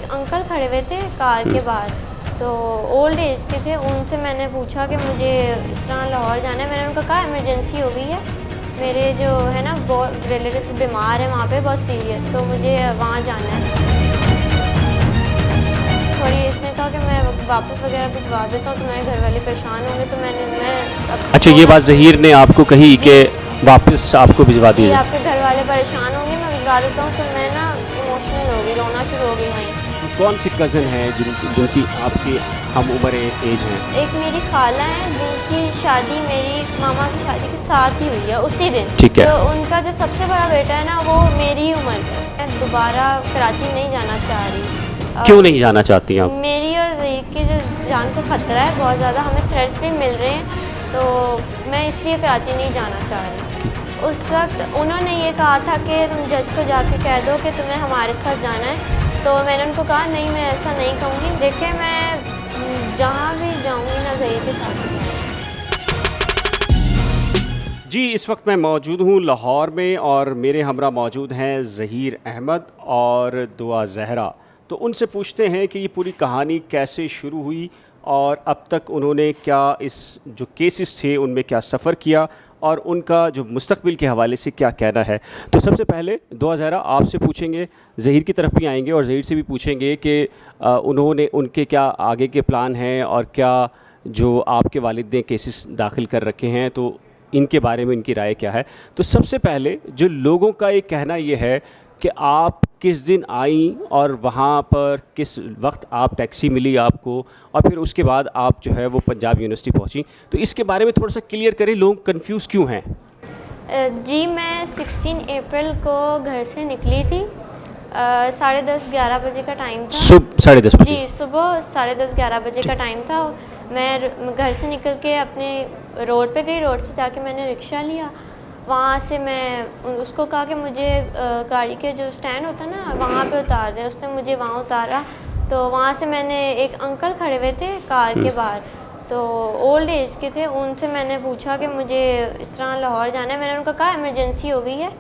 एक अंकल खड़े हुए थे कार के बाहर, तो ओल्ड एज के थे। उनसे मैंने पूछा कि मुझे इस तरह लाहौर जाना है। मैंने उनको कहा इमरजेंसी हो गई है, मेरे जो है ना बहुत रिलेटिव्स बीमार है वहाँ पे बहुत सीरियस, तो मुझे वहाँ जाना है। थोड़ी इसने कहा कि मैं वापस वगैरह भिजवा देता हूँ, तो मेरे घर वाले परेशान होंगे, तो मैं अच्छा, ये बात ज़हीर ने आपको कही कि वापस आपको भिजवा जी दिए? आपके घर वाले परेशान होंगे, मैं भिजवा देता हूँ। तो मैं ना इमोशनल हो गई, रोना शुरू हो गई वहीं। कौन सी कज़न है जिनकी आपकी हम उम्र एज हैं? एक मेरी खाला है जिनकी शादी मेरी मामा की शादी के साथ ही हुई है उसी दिन। ठीक है। तो उनका जो सबसे बड़ा बेटा है ना वो मेरी उम्र का है। मैं दोबारा कराची नहीं जाना चाह रही। क्यों नहीं जाना चाहती आप? मेरी और ज़हीर की जो जान को ख़तरा है बहुत ज़्यादा, हमें थ्रेट्स भी मिल रहे हैं, तो मैं इसलिए कराची नहीं जाना चाह रही। उस वक्त उन्होंने ये कहा था कि तुम जज को जाके कह दो कि तुम्हें हमारे साथ जाना है। तो मैंने उनको कहा नहीं, मैं ऐसा नहीं कहूँगी। देखिए मैं जहाँ भी जाऊँगी ना ज़हीर के साथ ही जाऊँगी। जी, इस वक्त मैं मौजूद हूँ लाहौर में और मेरे हमरा मौजूद हैं ज़हीर अहमद और दुआ ज़हरा। तो उनसे पूछते हैं कि ये पूरी कहानी कैसे शुरू हुई और अब तक उन्होंने क्या इस जो केसेस थे उनमें क्या सफ़र किया और उनका जो मुस्तकबिल के हवाले से क्या कहना है। तो सबसे पहले दुआ ज़हरा आपसे पूछेंगे, ज़हीर की तरफ भी आएंगे और ज़हीर से भी पूछेंगे कि उन्होंने उनके क्या आगे के प्लान हैं और क्या जो आपके वालिद ने केसेस दाखिल कर रखे हैं तो इनके बारे में इनकी राय क्या है। तो सबसे पहले जो लोगों का एक कहना ये है कि आप किस दिन आई और वहाँ पर किस वक्त आप टैक्सी मिली आपको और फिर उसके बाद आप जो है वो पंजाब यूनिवर्सिटी पहुँची, तो इसके बारे में थोड़ा सा क्लियर करें, लोग कंफ्यूज क्यों हैं? जी मैं 16 अप्रैल को घर से निकली थी। 10:30-11 बजे का टाइम था। सुबह 10:30 बजे? जी सुबह 10:30-11 बजे का टाइम था। मैं घर से निकल के अपने रोड पे गई, रोड से जाके मैंने रिक्शा लिया। वहाँ से मैं उसको कहा कि मुझे गाड़ी के जो स्टैंड होता है ना वहाँ पे उतार दें। उसने मुझे वहाँ उतारा। तो वहाँ से मैंने एक अंकल खड़े हुए थे कार के बाहर, तो ओल्ड एज के थे। उनसे मैंने पूछा कि मुझे इस तरह लाहौर जाना है। मैंने उनको कहा इमरजेंसी हो गई है,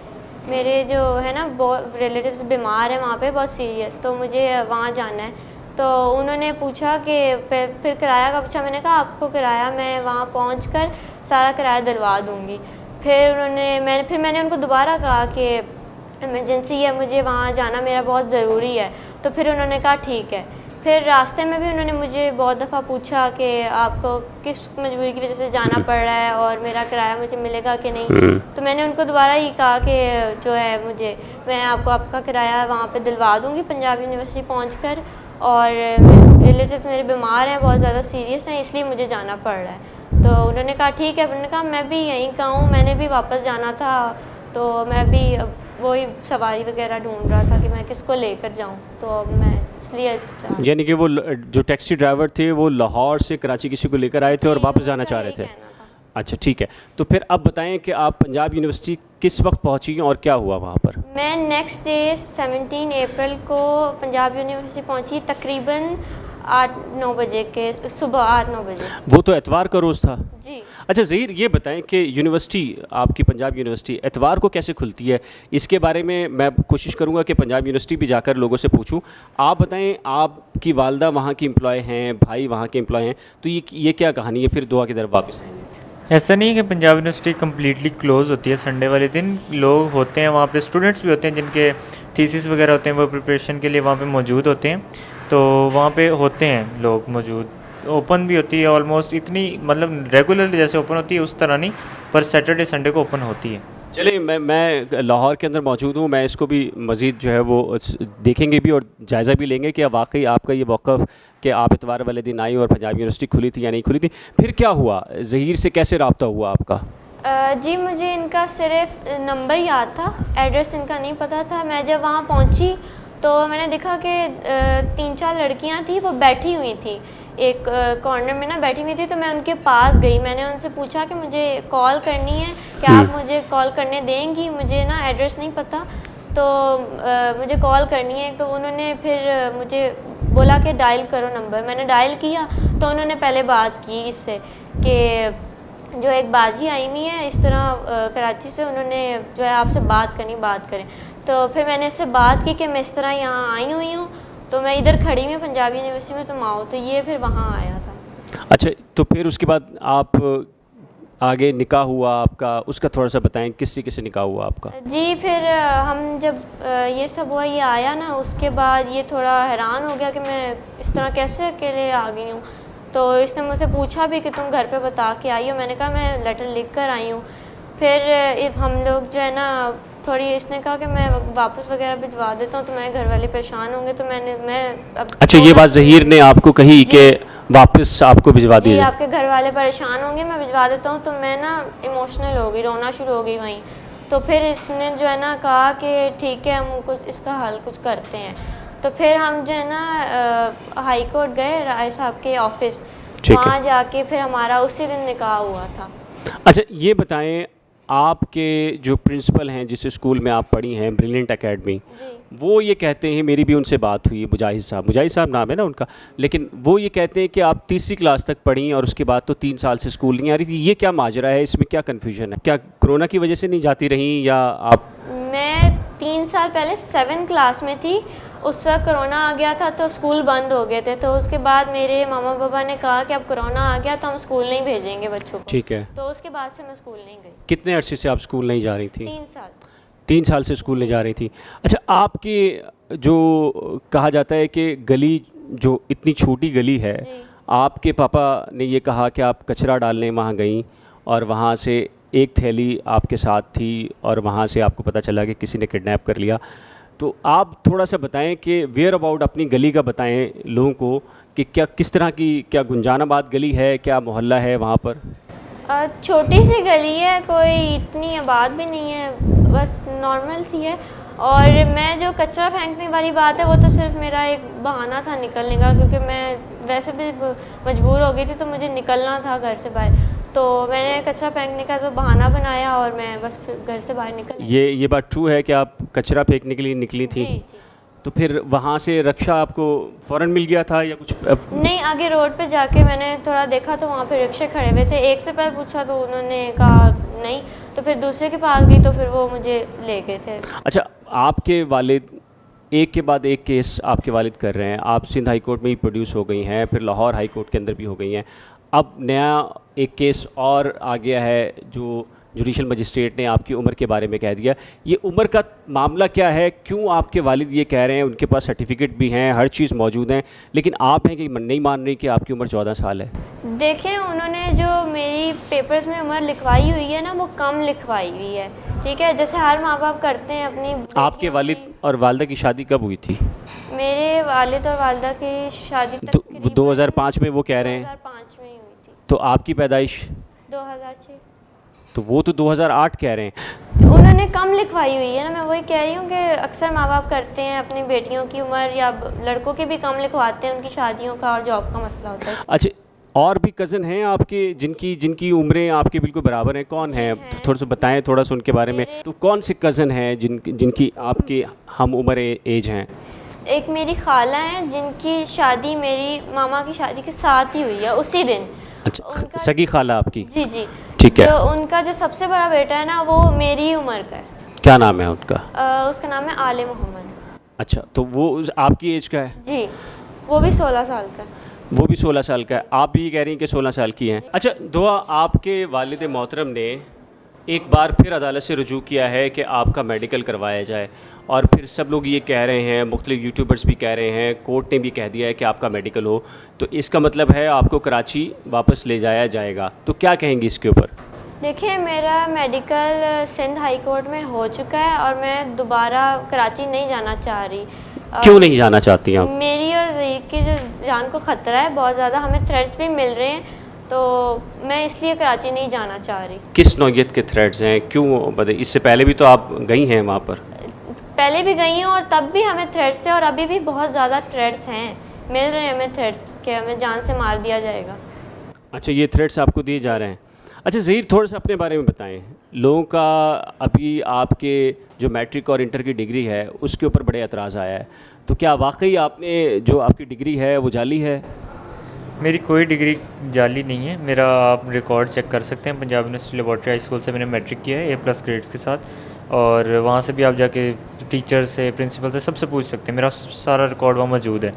मेरे जो है ना बहुत रिलेटिव्स बीमार है वहाँ पे बहुत सीरियस, तो मुझे वहाँ जाना है। तो उन्होंने पूछा कि फिर किराया का पूछा। मैंने कहा आपको किराया मैं वहाँ पहुँचकर सारा किराया दिलवा दूँगी। फिर मैंने उनको दोबारा कहा कि इमरजेंसी है, मुझे वहाँ जाना मेरा बहुत ज़रूरी है। तो फिर उन्होंने कहा ठीक है। फिर रास्ते में भी उन्होंने मुझे बहुत दफ़ा पूछा कि आपको किस मजबूरी की वजह से जाना पड़ रहा है और मेरा किराया मुझे मिलेगा कि नहीं। तो मैंने उनको दोबारा ये कहा कि जो है मैं आपको आपका किराया वहाँ पे दिलवा दूँगी पंजाब यूनिवर्सिटी पहुँचकर, और रिलेटिव मेरे बीमार हैं बहुत ज़्यादा सीरियस हैं, इसलिए मुझे जाना पड़ रहा है। तो उन्होंने कहा ठीक है। उन्होंने कहा मैं भी यहीं का हूँ, मैंने भी वापस जाना था, तो मैं भी वही सवारी वगैरह ढूंढ रहा था कि मैं किसको लेकर जाऊँ, तो मैं इसलिए यानी कि वो जो टैक्सी ड्राइवर थे वो लाहौर से कराची किसी को लेकर आए थे और वापस जाना चाह रहे थे? अच्छा ठीक है। तो फिर अब बताएं कि आप पंजाब यूनिवर्सिटी किस वक्त पहुंची और क्या हुआ वहाँ पर? मैं नेक्स्ट डे 17 अप्रैल को पंजाब यूनिवर्सिटी पहुंची, तकरीबन 8-9 बजे के सुबह 8-9 बजे। वो तो एतवार का रोज़ था जी। अच्छा ज़हीर ये बताएं कि यूनिवर्सिटी आपकी पंजाब यूनिवर्सिटी एतवार को कैसे खुलती है, इसके बारे में मैं कोशिश करूंगा कि पंजाब यूनिवर्सिटी भी जाकर लोगों से पूछूं। आप बताएं, आपकी वालदा वहाँ की एम्प्लॉय हैं, भाई वहाँ के एम्प्लॉय हैं, तो ये क्या कहानी है? फिर दुआ की तरफ वापस आएंगे। ऐसा नहीं है कि पंजाब यूनिवर्सिटी कम्प्लीटली क्लोज़ होती है। संडे वाले दिन लोग होते हैं वहाँ पे, स्टूडेंट्स भी होते हैं जिनके थीसिस वगैरह होते हैं, वो प्रिपरेशन के लिए वहाँ पे मौजूद होते हैं, तो वहाँ पे होते हैं लोग मौजूद। ओपन भी होती है ऑलमोस्ट, इतनी मतलब रेगुलर जैसे ओपन होती है उस तरह नहीं, पर सैटरडे संडे को ओपन होती है। चलिए मैं लाहौर के अंदर मौजूद हूँ, मैं इसको भी मज़ीद जो है वो देखेंगे भी और जायज़ा भी लेंगे कि वाकई आपका ये मौक़िफ़ कि आप इतवार वाले दिन आई और पंजाब यूनिवर्सिटी खुली थी या नहीं खुली थी। फिर क्या हुआ, ज़हीर से कैसे रब्ता हुआ आपका? जी मुझे इनका सिर्फ नंबर याद था, एड्रेस इनका नहीं पता था। मैं जब वहाँ पहुँची तो मैंने देखा कि 3-4 लड़कियाँ थी, वो बैठी हुई थी एक कॉर्नर में ना बैठी हुई थी। तो मैं उनके पास गई, मैंने उनसे पूछा कि मुझे कॉल करनी है, क्या आप मुझे कॉल करने देंगी, मुझे ना एड्रेस नहीं पता, तो मुझे कॉल करनी है। तो उन्होंने फिर मुझे बोला कि डायल करो नंबर। मैंने डायल किया तो उन्होंने पहले बात की इससे कि जो एक बाजी आई हुई है इस तरह कराची से, उन्होंने जो है आपसे बात करें। तो फिर मैंने इससे बात की कि मैं इस तरह यहाँ आई हुई हूँ तो मैं इधर खड़ी में पंजाबी यूनिवर्सिटी में, तो माओ, तो ये फिर वहाँ आया था। अच्छा, तो फिर उसके बाद आप आगे निकाह हुआ आपका, उसका थोड़ा सा बताएं, किससे किससे निकाह हुआ आपका? जी, फिर हम जब ये सब हुआ, ये आया ना, उसके बाद ये थोड़ा हैरान हो गया कि मैं इस तरह कैसे अकेले आ गई हूँ। तो इसने मुझसे पूछा भी कि तुम घर पे बता के आई हो। मैंने कहा मैं लेटर लिख कर आई हूँ। फिर हम लोग जो है ना, थोड़ी इसने कहा कि मैं वापस वगैरह भिजवा देता हूँ, तो मैं घर वाले परेशान होंगे, तो मैं अब अच्छा, ये बात ज़हीर ने आपको कही कि वापस आपको भिजवा जी, दिया? आपके घर वाले परेशान होंगे, मैं भिजवा देता हूँ। तो मैं ना इमोशनल हो गई, रोना शुरू हो गई वहीं। तो फिर इसने जो है ना कहा कि ठीक है, हम कुछ इसका हल कुछ करते हैं। तो फिर हम जो है ना हाई कोर्ट गए, राय साहब के ऑफिस, वहाँ जाके फिर हमारा उसी दिन निकाह हुआ था। अच्छा, ये बताएं, आपके जो प्रिंसिपल हैं जिस स्कूल में आप पढ़ी हैं, ब्रिलियंट एकेडमी, वो ये कहते हैं, मेरी भी उनसे बात हुई, मुजाहिद साहब नाम है ना उनका, लेकिन वो ये कहते हैं कि आप तीसरी क्लास तक पढ़ी और उसके बाद तो 3 साल से स्कूल नहीं आ रही थी। ये क्या माजरा है, इसमें क्या कन्फ्यूजन है? क्या कोरोना की वजह से नहीं जाती रहीं या आप? मैं 3 साल पहले 7th क्लास में थी, उस वक्त कोरोना आ गया था, तो स्कूल बंद हो गए थे। तो उसके बाद मेरे मामा पापा ने कहा कि अब कोरोना आ गया तो हम स्कूल नहीं भेजेंगे बच्चों को। ठीक है। तो उसके बाद से मैं स्कूल नहीं गई। कितने अरसे से आप स्कूल नहीं जा रही थी? 3 साल। 3 साल से स्कूल नहीं जा रही थी। अच्छा, आपकी जो कहा जाता है कि गली जो इतनी छोटी गली है, आपके पापा ने ये कहा कि आप कचरा डालने वहाँ गई और वहाँ से एक थैली आपके साथ थी और वहाँ से आपको पता चला कि किसी ने किडनैप कर लिया। तो आप थोड़ा सा बताएं कि वेयर अबाउट अपनी गली का बताएं लोगों को कि क्या किस तरह की, क्या गुंजानाबाद गली है, क्या मोहल्ला है वहाँ पर? छोटी सी गली है, कोई इतनी आबाद भी नहीं है, बस नॉर्मल सी है। और मैं जो कचरा फेंकने वाली बात है, वो तो सिर्फ मेरा एक बहाना था निकलने का, क्योंकि मैं वैसे भी मजबूर हो गई थी, तो मुझे निकलना था घर से बाहर। तो मैंने कचरा फेंकने का जो बहाना बनाया और मैं बस फिर घर से बाहर निकल। ये बात ट्रू है कि आप कचरा फेंकने के लिए निकली थी? जी। तो फिर वहाँ से रिक्शा आपको फ़ौरन मिल गया था या कुछ? नहीं, आगे रोड पे जाके मैंने थोड़ा देखा तो वहाँ पे रिक्शे खड़े हुए थे। एक से पहले पूछा तो उन्होंने कहा नहीं, तो फिर दूसरे के पास गई तो फिर वो मुझे ले गए थे। अच्छा, आपके वालिद एक के बाद एक केस आपके वालिद कर रहे हैं, आप सिंध हाई कोर्ट में ही प्रोड्यूस हो गई हैं, फिर लाहौर हाई कोर्ट के अंदर भी हो गई हैं, अब नया एक केस और आ गया है जो जुडिशल मजिस्ट्रेट ने आपकी उम्र के बारे में कह दिया। ये उम्र का मामला क्या है? क्यों आपके वालिद ये कह रहे हैं, उनके पास सर्टिफिकेट भी हैं, हर चीज़ मौजूद हैं, लेकिन आप हैं कि नहीं मान रही कि आपकी उम्र 14 साल है? देखें, उन्होंने जो मेरी पेपर्स में उम्र लिखवाई हुई है ना, वो कम लिखवाई हुई है। ठीक है, जैसे हर माँ बाप करते हैं अपनी। आपके वालिद और वालदा की शादी कब हुई थी? मेरे वालिद और वालदा की शादी 2005 में वो कह रहे हैं। 2005 में ही हुई थी। तो आपकी पैदाइश 2006। तो वो तो 2008 कह रहे हैं। उन्होंने कम लिखवाई हुई है ना, मैं वही कह रही हूँ कि अक्सर माँ बाप करते हैं अपनी बेटियों की उम्र, या लड़कों की भी कम लिखवाते हैं, उनकी शादियों का और जॉब का मसला होता है। अच्छा, और भी कज़न हैं आपके जिनकी उम्रें आपके बिल्कुल बराबर हैं? कौन हैं? थोड़ा सा बताएं, थोड़ा सा उनके बारे में। तो कौन से कज़न हैं जिनकी आपकी हम उम्र एज हैं? एक मेरी खाला है जिनकी शादी मेरी मामा की शादी के साथ ही हुई है, उसी दिन। अच्छा, सगी खाला आपकी? जी जी, ठीक है। तो उनका जो सबसे बड़ा बेटा है ना, वो मेरी उम्र का है। क्या नाम है उनका? उसका नाम है आले मोहम्मद। अच्छा, तो वो आपकी एज का है? जी, वो भी 16 साल का है। वो भी 16 साल का है। आप भी कह रही हैं कि 16 साल की हैं। अच्छा दुआ, आपके वालिद मोहतरम ने एक बार फिर अदालत से रुजू किया है कि आपका मेडिकल करवाया जाए, और फिर सब लोग ये कह रहे हैं, मुख्तलिफ यूट्यूबर्स भी कह रहे हैं, कोर्ट ने भी कह दिया है कि आपका मेडिकल हो, तो इसका मतलब है आपको कराची वापस ले जाया जाएगा। तो क्या कहेंगी इसके ऊपर? देखिए, मेरा मेडिकल सिंध हाई कोर्ट में हो चुका है और मैं दोबारा कराची नहीं जाना चाह रही। क्यों नहीं जाना चाहती आप? मेरी और ज़हीर की जो जान को ख़तरा है बहुत ज़्यादा, हमें थ्रेट्स भी मिल रहे हैं, तो मैं इसलिए कराची नहीं जाना चाह रही। किस नौयत के थ्रेट्स हैं? क्यों? इससे पहले भी तो आप गई हैं वहाँ पर? पहले भी गई हैं और तब भी हमें थ्रेट्स थे, और अभी भी बहुत ज़्यादा थ्रेट्स हैं, मिल रहे हैं हमें थ्रेट्स कि हमें जान से मार दिया जाएगा। अच्छा, ये थ्रेट्स आपको दिए जा रहे हैं। अच्छा ज़हीर, थोड़ा सा अपने बारे में बताएं। लोगों का अभी आपके जो मैट्रिक और इंटर की डिग्री है उसके ऊपर बड़े एतराज़ आया है, तो क्या वाकई आपने जो आपकी डिग्री है वो जाली है? मेरी कोई डिग्री जाली नहीं है। मेरा आप रिकॉर्ड चेक कर सकते हैं, Punjab university laboratory high school से मैंने मैट्रिक किया है A+ ग्रेड्स के साथ। और वहाँ से भी आप जाके टीचर से, प्रिंसिपल से, सबसे पूछ सकते हैं। मेरा सारा रिकॉर्ड वहाँ मौजूद है।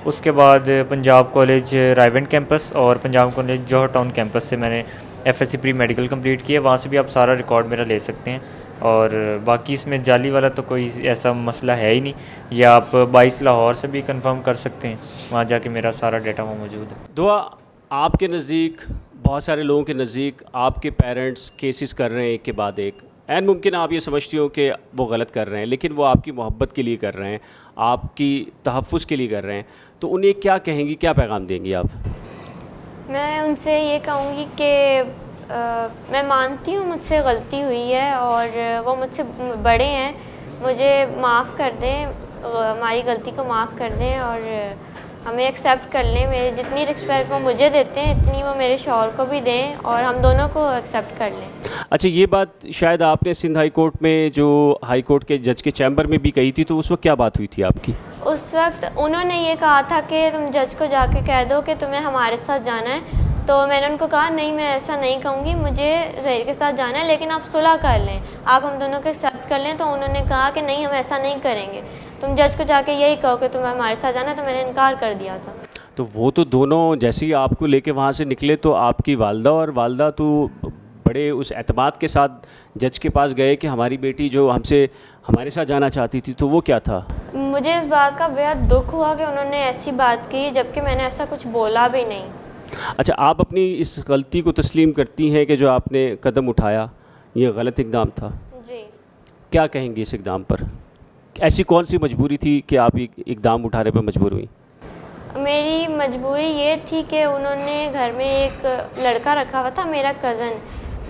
उसके बाद पंजाब कॉलेज रायवेंड कैंपस और पंजाब कॉलेज जौहर टाउन कैंपस से मैंने एफएससी प्री मेडिकल कंप्लीट किया। वहाँ से भी आप सारा रिकॉर्ड मेरा ले सकते हैं। और बाकी इसमें जाली वाला तो कोई ऐसा मसला है ही नहीं। या आप 22 लाहौर से भी कंफर्म कर सकते हैं, वहाँ जाके मेरा सारा डेटा वहाँ मौजूद है। दुआ, आपके नज़दीक, बहुत सारे लोगों के नज़दीक आपके पेरेंट्स केसेस कर रहे हैं एक के बाद एक, ऐन मुमकिन आप ये समझती हो कि वो गलत कर रहे हैं, लेकिन वो आपकी मोहब्बत के लिए कर रहे हैं, आपकी तहफ़्फ़ुज़ के लिए कर रहे हैं, तो उन्हें क्या कहेंगी, क्या पैगाम देंगी आप? मैं उनसे ये कहूँगी कि मैं मानती हूँ मुझसे गलती हुई है और वो मुझसे बड़े हैं, मुझे माफ़ कर दें, हमारी गलती को माफ़ कर दें और हमें एक्सेप्ट कर लें। मेरी जितनी रिस्पेक्ट वो मुझे देते हैं इतनी वो मेरे शौहर को भी दें और हम दोनों को एक्सेप्ट कर लें। अच्छा, ये बात शायद आपने सिंध हाई कोर्ट में, जो हाई कोर्ट के जज के चैम्बर में भी कही थी, तो उस वक्त क्या बात हुई थी आपकी? उस वक्त उन्होंने ये कहा था कि तुम जज को जाके कह दो कि तुम्हें हमारे साथ जाना है। तो मैंने उनको कहा नहीं, मैं ऐसा नहीं कहूँगी, मुझे ज़हीर के साथ जाना है, लेकिन आप सुलह कर लें, आप हम दोनों को एक्सेप्ट कर लें। तो उन्होंने कहा कि नहीं, हम ऐसा नहीं करेंगे, तुम जज को जाके यही कहो कि तुम्हें हमारे साथ जाना है। तो मैंने इनकार कर दिया था। तो वो तो दोनों जैसे ही आपको लेके वहाँ से निकले तो आपकी वालदा तो बड़े उस एतमाद के साथ जज के पास गए कि हमारी बेटी जो हमारे साथ जाना चाहती थी, तो वो क्या था? मुझे इस बात का बेहद दुख हुआ कि उन्होंने ऐसी बात की जबकि मैंने ऐसा कुछ बोला भी नहीं। अच्छा, आप अपनी इस गलती को तस्लीम करती हैं कि जो आपने कदम उठाया ये गलत इक़दाम था? जी। क्या कहेंगी इस इक़दाम पर? ऐसी कौन सी मजबूरी थी कि आप इक़दाम उठाने पर मजबूर हुई? मेरी मजबूरी ये थी कि उन्होंने घर में एक लड़का रखा हुआ था, मेरा कज़न,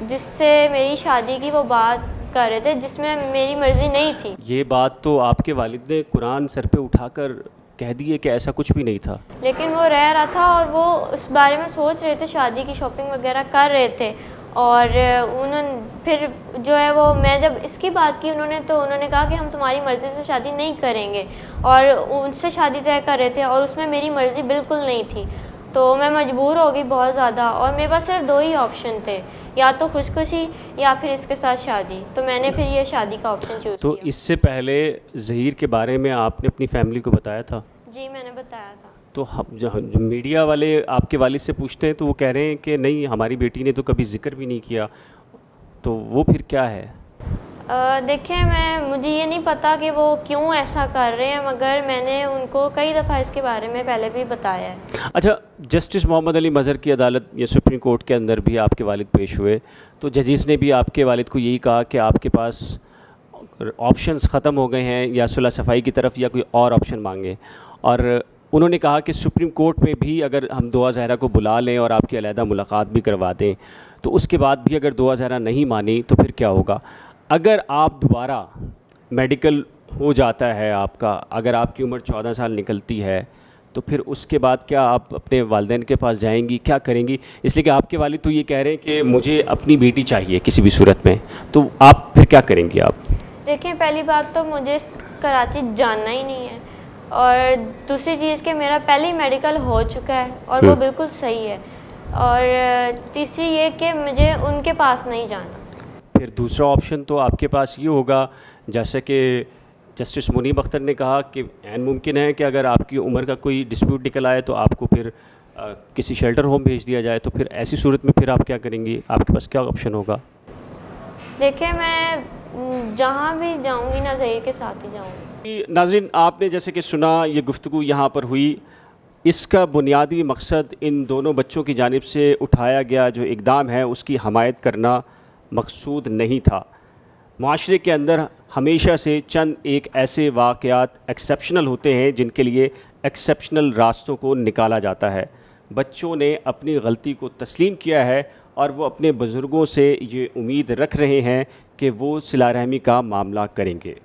जिससे मेरी शादी की वो बात कर रहे थे, जिसमें मेरी मर्ज़ी नहीं थी। ये बात तो आपके वालिद ने कुरान सर पे उठाकर कह दिए कि ऐसा कुछ भी नहीं था। लेकिन वो रह रहा था और वो उस बारे में सोच रहे थे, शादी की शॉपिंग वगैरह कर रहे थे। और उन्होंने फिर जो है वो, मैं जब इसकी बात की उन्होंने कहा कि हम तुम्हारी मर्ज़ी से शादी नहीं करेंगे, और उनसे शादी तय कर रहे थे और उसमें मेरी मर्ज़ी बिल्कुल नहीं थी। तो मैं मजबूर हो गई बहुत ज़्यादा और मेरे पास सिर्फ 2 ही ऑप्शन थे, या तो खुशखुशी या फिर इसके साथ शादी। तो मैंने फिर ये शादी का ऑप्शन चूज़ किया। तो इससे पहले ज़हीर के बारे में आपने अपनी फैमिली को बताया था? जी, मैंने बताया था। तो हम जो मीडिया वाले आपके वालिद से पूछते हैं तो वो कह रहे हैं कि नहीं, हमारी बेटी ने तो कभी जिक्र भी नहीं किया, तो वो फिर क्या है? देखिए, मुझे ये नहीं पता कि वो क्यों ऐसा कर रहे हैं, मगर मैंने उनको कई दफ़ा इसके बारे में पहले भी बताया है। अच्छा, जस्टिस मोहम्मद अली मज़हर की अदालत या सुप्रीम कोर्ट के अंदर भी आपके वालिद पेश हुए, तो जजीज़ ने भी आपके वालिद को यही कहा कि आपके पास ऑप्शंस ख़त्म हो गए हैं, या सुलह सफ़ाई की तरफ या कोई और ऑप्शन मांगे। और उन्होंने कहा कि सुप्रीम कोर्ट में भी अगर हम दुआ ज़हरा को बुला लें और आपकी अलहदा मुलाकात भी करवा दें, तो उसके बाद भी अगर दुआ ज़हरा नहीं मानी तो फिर क्या होगा? अगर आप दोबारा मेडिकल हो जाता है आपका, अगर आपकी उम्र 14 साल निकलती है, तो फिर उसके बाद क्या आप अपने वालिदैन के पास जाएंगी, क्या करेंगी? इसलिए कि आपके वालिद तो ये कह रहे हैं कि मुझे अपनी बेटी चाहिए किसी भी सूरत में, तो आप फिर क्या करेंगी आप? देखिए, पहली बात तो मुझे कराची जाना ही नहीं है, और दूसरी चीज़ कि मेरा पहले ही मेडिकल हो चुका है और वो बिल्कुल सही है, और तीसरी ये कि मुझे उनके पास नहीं जाना। फिर दूसरा ऑप्शन तो आपके पास ये होगा, जैसे कि जस्टिस मुनीब अख्तर ने कहा कि ऐन मुमकिन है कि अगर आपकी उम्र का कोई डिस्प्यूट निकल आए तो आपको फिर किसी शेल्टर होम भेज दिया जाए, तो फिर ऐसी सूरत में फिर आप क्या करेंगी? आपके पास क्या ऑप्शन होगा? देखिए, मैं जहाँ भी जाऊँगी ना, ज़हीर के साथ ही जाऊँगी। नाज़रीन, आपने जैसे कि सुना, ये गुफ्तगू यहाँ पर हुई, इसका बुनियादी मकसद इन दोनों बच्चों की जानिब से उठाया गया जो इक़दाम है उसकी हमायत करना मकसूद नहीं था। माशरे के अंदर हमेशा से चंद एक ऐसे वाक़यात एक्सेप्शनल होते हैं जिनके लिए एक्सेप्शनल रास्तों को निकाला जाता है। बच्चों ने अपनी गलती को तस्लीम किया है और वो अपने बुज़ुर्गों से ये उम्मीद रख रहे हैं कि वो सिला रहमी का मामला करेंगे।